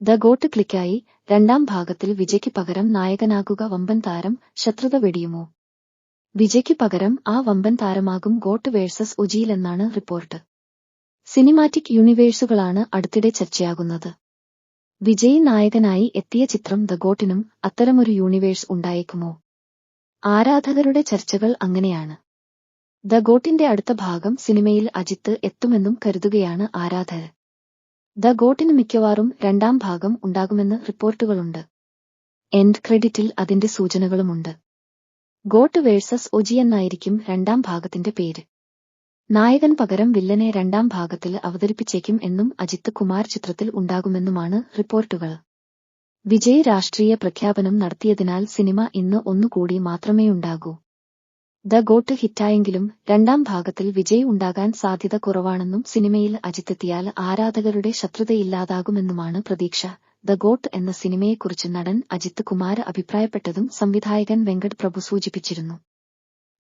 The got ക്ലിക്കായി രണ്ടാം ഭാഗത്തിൽ വിജയ്ക്ക് പകരം നായകനാകുക വമ്പൻ താരം ശത്രുത വെടിയുമോ? വിജയ്ക്ക് പകരം ആ വമ്പൻ താരമാകും ഗോട്ട് വേഴ്സസ് ഒജിയിലെന്നാണ് റിപ്പോർട്ട്. സിനിമാറ്റിക് യൂണിവേഴ്സുകളാണ് അടുത്തിടെ ചർച്ചയാകുന്നത്. വിജയ് നായകനായി എത്തിയ ചിത്രം ദ ഗോട്ടിനും അത്തരമൊരു യൂണിവേഴ്സ് ഉണ്ടായേക്കുമോ? ആരാധകരുടെ ചർച്ചകൾ അങ്ങനെയാണ്. ദ ഗോട്ടിന്റെ അടുത്ത ഭാഗം സിനിമയിൽ അജിത്ത് എത്തുമെന്നും കരുതുകയാണ് ആരാധകർ. ദ ഗോട്ടിന് മിക്കവാറും രണ്ടാം ഭാഗം ഉണ്ടാകുമെന്ന് റിപ്പോർട്ടുകളുണ്ട്. എൻഡ് ക്രെഡിറ്റിൽ അതിന്റെ സൂചനകളുമുണ്ട്. ഗോട്ട് വേഴ്സസ് ഒജി എന്നായിരിക്കും രണ്ടാം ഭാഗത്തിന്റെ പേര്. നായകൻ പകരം വില്ലനെ രണ്ടാം ഭാഗത്തിൽ അവതരിപ്പിച്ചേക്കും എന്നും അജിത്ത് കുമാർ ചിത്രത്തിൽ ഉണ്ടാകുമെന്നുമാണ് റിപ്പോർട്ടുകൾ. വിജയ് രാഷ്ട്രീയ പ്രഖ്യാപനം നടത്തിയതിനാൽ സിനിമ ഇന്ന് ഒന്നുകൂടി മാത്രമേയുണ്ടാകൂ. ദ ഗോട്ട് ഹിറ്റായെങ്കിലും രണ്ടാം ഭാഗത്തിൽ വിജയ് ഉണ്ടാകാൻ സാധ്യത കുറവാണെന്നും സിനിമയിൽ അജിത്തെത്തിയാൽ ആരാധകരുടെ ശത്രുതയില്ലാതാകുമെന്നുമാണ് പ്രതീക്ഷ. ദ ഗോട്ട് എന്ന സിനിമയെക്കുറിച്ച് നടൻ അജിത്ത് കുമാർ അഭിപ്രായപ്പെട്ടതും സംവിധായകൻ വെങ്കട് പ്രഭു സൂചിപ്പിച്ചിരുന്നു.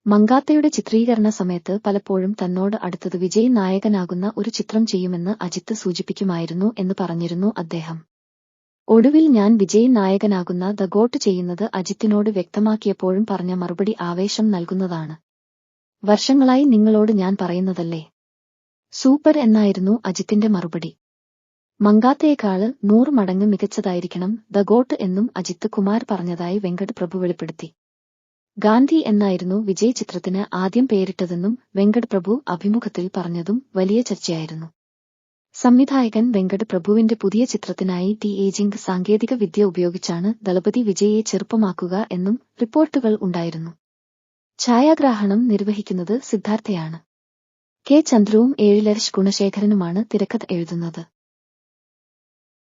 മങ്കാത്തയുടെ ചിത്രീകരണ സമയത്ത് പലപ്പോഴും തന്നോട് അടുത്തത് വിജയ് നായകനാകുന്ന ഒരു ചിത്രം ചെയ്യുമെന്ന് അജിത്ത് സൂചിപ്പിക്കുമായിരുന്നു എന്ന് പറഞ്ഞിരുന്നു അദ്ദേഹം. ഒടുവിൽ ഞാൻ വിജയ് നായകനാകുന്ന ദ ഗോട്ട് ചെയ്യുന്നത് അജിത്തിനോട് വ്യക്തമാക്കിയപ്പോഴും പറഞ്ഞ മറുപടി ആവേശം നൽകുന്നതാണ്. വർഷങ്ങളായി നിങ്ങളോട് ഞാൻ പറയുന്നതല്ലേ. സൂപ്പർ എന്നായിരുന്നു അജിത്തിന്റെ മറുപടി. മങ്കാത്തയേക്കാള് 100 മടങ്ങ് മികച്ചതായിരിക്കണം ദ ഗോട്ട് എന്നും അജിത്ത് കുമാർ പറഞ്ഞതായി വെങ്കട് പ്രഭു വെളിപ്പെടുത്തി. ഗാന്ധി എന്നായിരുന്നു വിജയ് ചിത്രത്തിന് ആദ്യം പേരിട്ടതെന്നും വെങ്കട് പ്രഭു അഭിമുഖത്തിൽ പറഞ്ഞതും വലിയ ചർച്ചയായിരുന്നു. സംവിധായകൻ വെങ്കട് പ്രഭുവിന്റെ പുതിയ ചിത്രത്തിനായി ഡി-ഏജിംഗ് സാങ്കേതിക വിദ്യ ഉപയോഗിച്ചാണ് ദളപതി വിജയെ ചെറുപ്പമാക്കുക എന്നും റിപ്പോർട്ടുകൾ ഉണ്ടായിരുന്നു. ഛായാഗ്രാഹണം നിർവഹിക്കുന്നത് സിദ്ധാർത്ഥയാണ്. കെ ചന്ദ്രുവും ഏഴിലരശ് ഗുണശേഖരനുമാണ് തിരക്കഥ എഴുതുന്നത്.